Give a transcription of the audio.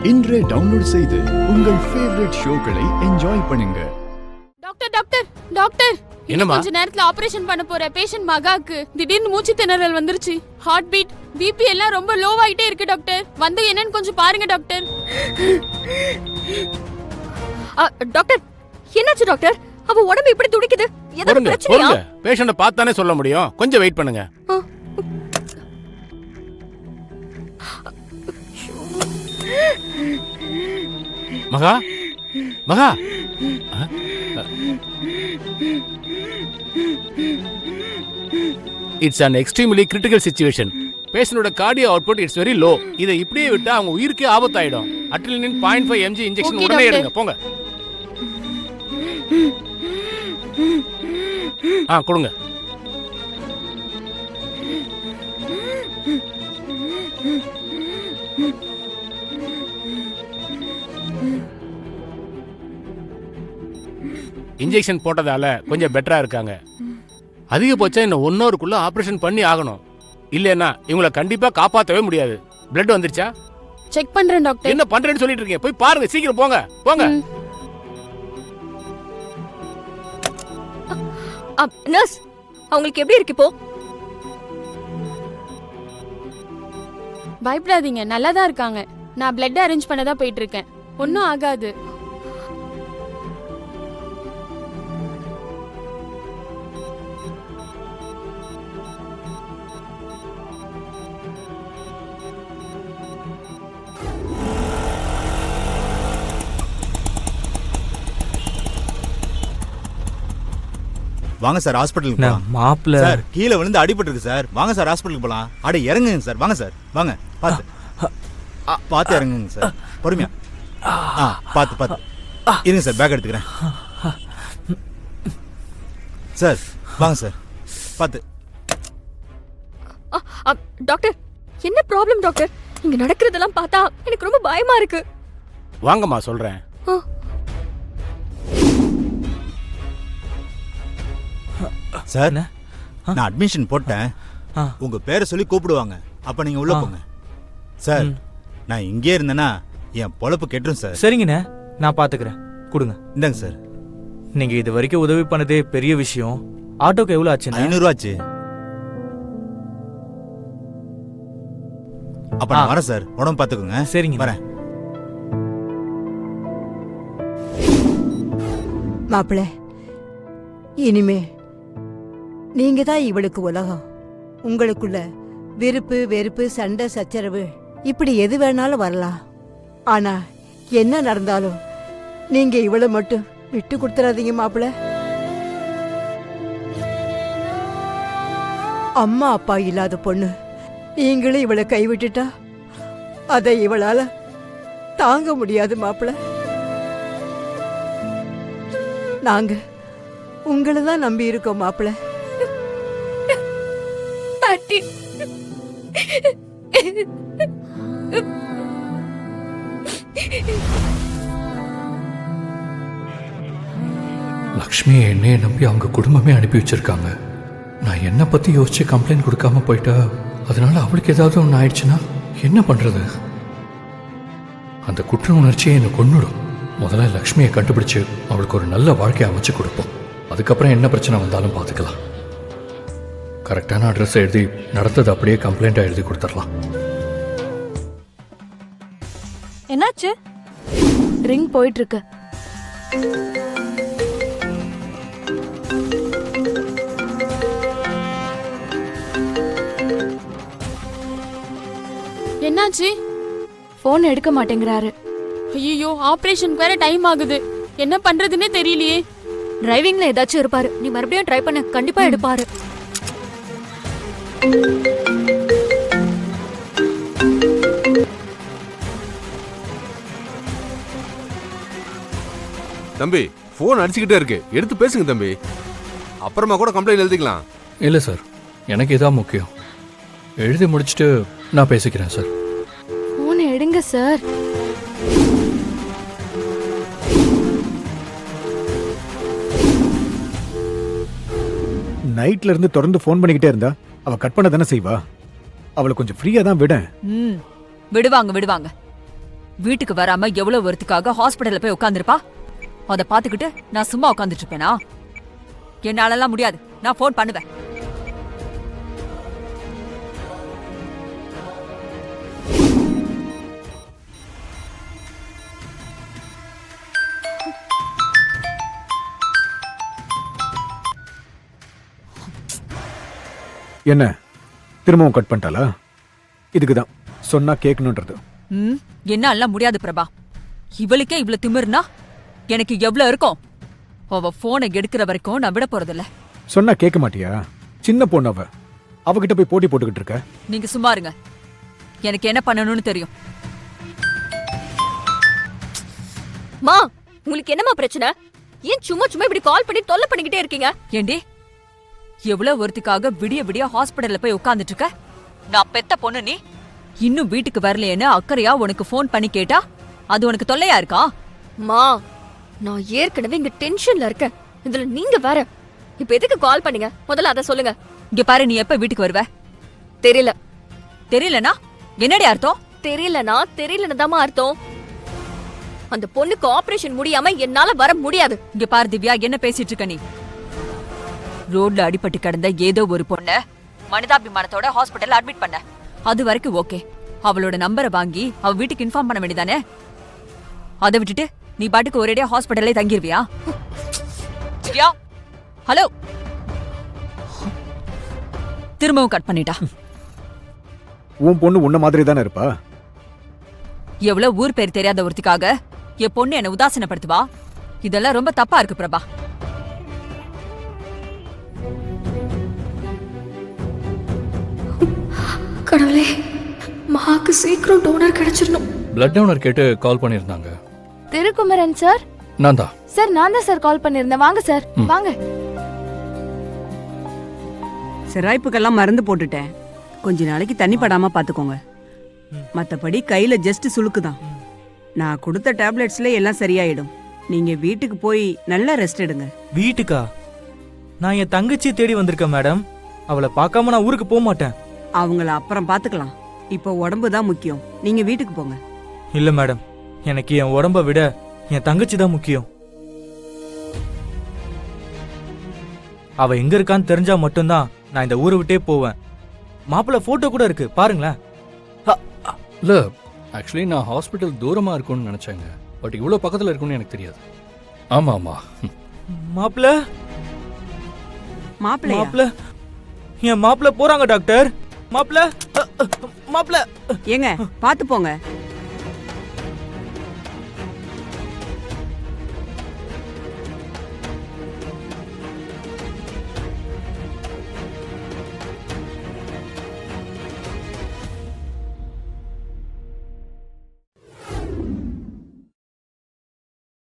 இன்றே டவுன்லோட் செய்து உங்கள் ஃபேவரட் ஷோக்களை என்ஜாய் பண்ணுங்க. டாக்டர் டாக்டர் டாக்டர் என்னம்மா? கொஞ்ச நேரத்துல ஆபரேஷன் பண்ண போற பேஷண்ட் மகாக்கு திடீர்னு மூச்சு திணறல் வந்துருச்சு. ஹார்ட் பீட் பிபி எல்லாம் ரொம்ப லோவாயிட்டே இருக்கு டாக்டர். வந்து என்னன்னு கொஞ்சம் பாருங்க டாக்டர். டாக்டர் என்னாச்சு டாக்டர்? அவ உடம்பு இப்படி துடிக்குது. ஏதாவது பிரச்சனையா? பேஷண்ட பார்த்தானே சொல்ல முடியும். கொஞ்சம் வெயிட் பண்ணுங்க. Maha Maha it's an extremely critical situation. பேஷண்டோட cardio output it's very low. இதை இப்படியே விட்டா அவங்க உயிருக்கே ஆபத்தாயிடும். அட்ரிலினின் 0.5 mg இன்ஜெக்ஷன் உடனே எடுங்க. போங்க. கொடுங்க. இன்ஜெக்ஷன் போட்டதால கொஞ்சம் பெட்டரா இருக்காங்க. அதிகபட்சம் இன்னும் 1 ஹவருக்குள்ள ஆபரேஷன் பண்ணி ஆகணும். இல்லைன்னா இவங்களை கண்டிப்பா காப்பாற்றவே முடியாது. பிளட் வந்துருச்சா? செக் பண்றேன் டாக்டர். என்ன பண்றேன்னு சொல்லிட்டு இருக்கீங்க? போய் பாருங்க, சீக்கிரம் போங்க போங்க. நர்ஸ், அவங்களுக்கு எப்படி இருக்கு இப்போ? பயப்படாதீங்க, நல்லா தான் இருக்காங்க. நான் பிளட் அரேஞ்ச் பண்ண தான் போயிட்டு இருக்கேன். ஒன்னும் ஆகாது. வாங்க சார், ஹாஸ்பிட்டலுக்கு போலாம். மாப்ள சார் கீழே விழுந்து அடிபட்டு இருக்கு சார். வாங்க சார், ஹாஸ்பிட்டலுக்கு போலாம். அட இறங்குங்க சார். வாங்க சார், வாங்க. பார்த்து இறங்குங்க சார். பொறுமையா. பார்த்து இருங்க சார், பேக் எடுத்துக்கிறேன். சார் வாங்க சார், பார்த்து. டாக்டர் என்ன ப்ராப்ளம் டாக்டர்? இங்க நடக்கிறதெல்லாம் பார்த்தா எனக்கு ரொம்ப பயமா இருக்கு. வாங்கம்மா சொல்றேன். சார் நான் அட்மிஷன் போட்டேன். உங்க பேரை சொல்லி கூப்பிடுவாங்க. அப்ப நீங்க உள்ள போங்க. சார் நான் இங்கே இருந்தேன்னா என் பொழப்பு கெட்டுரும் சார். சரிங்கண்ணே, நான் பாத்துக்கிறேன். கொடுங்க. இந்தாங்க சார். நீங்க இது வரைக்கும் உதவி பண்ணதே பெரிய விஷயம். ஆட்டோக்கு எவ்வளவு ஆச்சு? 500 ஆச்சு. அப்ப நான் வரேன் சார். உடம்பு பாத்துக்கோங்க. சரிங்க, வரேன். மாப்பிள்ள, இனிமே நீங்க தான் இவளுக்கு உலகம். உங்களுக்குள்ள விருப்பு வெறுப்பு சண்டை சச்சரவு இப்படி எது வேணாலும் வரலாம். ஆனா என்ன நடந்தாலும் நீங்க இவளை மட்டும் விட்டு கொடுத்துறாதீங்க மாப்பிள்ள. அம்மா அப்பா இல்லாத பொண்ணு நீங்களும் இவளை கைவிட்டுட்டா அதை இவளால தாங்க முடியாது மாப்பிள்ள. நாங்க உங்களை தான் நம்பி இருக்கோம் மாப்பிள்ள. பாட்டி, லக்ஷ்மி என்னைய நம்பி அவங்க குடும்பமே அனுப்பி வச்சிருக்காங்க. நான் என்னை பத்தி யோசிச்சு கம்ப்ளைண்ட் கொடுக்காம போயிட்டா அதனால அவளுக்கு ஏதாவது ஒன்று ஆயிடுச்சுன்னா என்ன பண்றது? அந்த குற்ற உணர்ச்சியை என்னை கொன்னுடும். முதல்ல லக்ஷ்மியை கண்டுபிடிச்சு அவளுக்கு ஒரு நல்ல வாழ்க்கையை அமைச்சு கொடுப்போம். அதுக்கப்புறம் என்ன பிரச்சனை வந்தாலும் பார்த்துக்கலாம். கரெக்டான அட்ரஸ் எழுதி நடந்தது அப்படியே கம்ப்ளைண்டாக எழுதி கொடுத்துடலாம். என்னாச்சு? ரிங் போயிட்டு இருக்கு. என்னாச்சு? போன் எடுக்க மாட்டேங்கிறாரு. ஐயோ, ஆபரேஷன் வேற டைம் ஆகுது. என்ன பண்றதுன்னே தெரியலையே. டிரைவிங்ல ஏதாச்சும் இருப்பாரு. நீ மறுபடியும் ட்ரை பண்ண, கண்டிப்பா எடுப்பாரு. தம்பி போன் அடிச்சுக்கிட்டே இருக்கு, எடுத்து பேசுங்க தம்பி. அப்புறமா கூட கம்ப்ளைண்ட் எழுதிக்கலாம். இல்லை சார், எனக்கு இதான் முக்கியம். எழுதி முடிச்சுட்டு நான் பேசிக்கிறேன் சார். போன் எடுங்க சார். நைட்ல இருந்து தொடர்ந்து ஃபோன் பண்ணிக்கிட்டே இருந்தா அவ கட் பண்ண தானே செய்வா. அவளை கொஞ்சம் ஃப்ரீயா தான் விட. விடுவாங்க. வீட்டுக்கு வராம எவ்வளவு வருத்துக்காக ஹாஸ்பிடல்ல போய் உட்காந்துருப்பா. அத பாத்துக்கிட்டு நான் சும்மா உட்காந்துட்டு இருப்பேனா? என்னாலலாம் முடியாது. நான் ஃபோன் பண்ணுவேன். என்ன திரும்பவும் கட் பண்ணிட்டாளா? இதுக்கு தான் சொன்னா கேட்கணுன்றது. என்னாலாம் முடியாது பிரபா. இவளுக்கே இவ்வளவு திமிர்னா எனக்கு எவ்வளவு இருக்கும்? அவ போனை எடுக்கிற வரைக்கும் நான் விட போறதில்ல. சொன்னா கேட்க மாட்டியா? சின்ன பொண்ணு அவ. அவகிட்ட போய் போட்டி போட்டுக்கிட்டு இருக்க. நீங்க சும்மா இருங்க. எனக்கு என்ன பண்ணணும்னு தெரியும். மா, உங்களுக்கு என்னமா பிரச்சனை? ஏன் சும்மா சும்மா இப்படி கால் பண்ணி தொல்லை பண்ணிக்கிட்டே இருக்கீங்க? ஏண்டி, எவ்வளவு ஒருத்திக்காக விடிய விடிய ஹாஸ்பிடல்ல போய் உட்கார்ந்துட்டு இருக்க? நான் பெத்த பொண்ணு நீ. இன்னும் வீட்டுக்கு வரலையேன்னு அக்கறையா உனக்கு ஃபோன் பண்ணி கேட்டா அது உனக்கு தொல்லையா இருக்கா? மா, நான் ஏற்கனவே இங்க டென்ஷன்ல இருக்கேன். இதுல நீங்க வேற. இப்ப எதுக்கு கால் பண்ணீங்க? முதல்ல அத சொல்லுங்க. இங்க பாரு, நீ எப்ப வீட்டுக்கு வருவ? தெரியல. தெரியலனா என்னடி அர்த்தம்? தெரியலன்னு தாமா அர்த்தம். அந்த பொண்ணுக்கு ஆபரேஷன் முடியாம என்னால வர முடியாது. இங்க பாரு திவ்யா, என்ன பேசிட்டு இருக்க நீ? ரோட்ல அடிபட்டு கிடந்த ஏதோ ஒரு பொண்ண மனிதாபிமானத்தோட ஹாஸ்பிடல் அட்மிட் பண்ண. அது வரைக்கும் ஓகே. அவளோட நம்பரை வாங்கி அவ வீட்டுக்கு இன்ஃபார்ம் பண்ண வேண்டியதானே? அதை விட்டுட்டு நீ பாட்டுக்கு ஒரேடியா ஹாஸ்பிடல்லே தங்கிருவியா? திவ்யா, ஹலோ. திரும்பவும் கட் பண்ணிட்டா. உன் பொண்ணு உன்ன மாதிரி தானே இருப்பா. எவ்வளவு ஊர் பேர் தெரியாத ஒருத்திக்காக என் பொண்ணு என்ன உதாசீனப்படுத்துவா? இதெல்லாம் ரொம்ப தப்பா இருக்கு பிரபா. கடவுளே, மகாக்கு சீக்கிரம் டோனர் கிடைச்சிடணும். பிளட் டோனர் கேட்டு கால் பண்ணியிருந்தாங்க. திருக்குமரன் சார்? நான் தான் சார், நான் தான் சார் கால் பண்ணிருந்தேன். வாங்க சார், வாங்க. சிராய்ப்புக்கெல்லாம் மருந்து போட்டுட்டேன். கொஞ்ச நாளைக்கு தண்ணி படாம பாத்துக்கோங்க. மத்தபடி கையில ஜஸ்ட் சுளுக்குதான். நான் கொடுத்த டேப்லெட்ஸ்ல எல்லாம் சரியாயிடும். நீங்க வீட்டுக்கு போய் நல்லா ரெஸ்ட் எடுங்க. வீட்டுக்கா? நான் என் தங்கச்சியை தேடி வந்திருக்கேன் மேடம். அவளை பார்க்காம நான் ஊருக்கு போக மாட்டேன். அவங்கள அப்புறம் பாத்துக்கலாம். இப்போ உடம்பு தான் முக்கியம். நீங்க வீட்டுக்கு போங்க. இல்ல மேடம், எனக்கு என் உடம்ப விட என் தங்கச்சி தான் முக்கியம். அவ எங்க இருக்கான்னு தெரிஞ்சா மட்டும்தான் நான் இந்த ஊரை விட்டே போவேன். மாப்பிள்ள போட்டோ கூட இருக்கு, பாருங்களேன். இல்ல, ஆக்சுவலி நான் ஹாஸ்பிட்டல் தூரமா இருக்கும்னு நினைச்சேங்க. பட் இவ்வளவு பக்கத்துல இருக்கும்னு எனக்கு தெரியாது. ஆமா ஆமா. மாப்பிள்ள மாப்பிள்ள என் மாப்பிள்ள போறாங்க டாக்டர். மாப்பிள்ள ஏங்க பாத்து போங்க.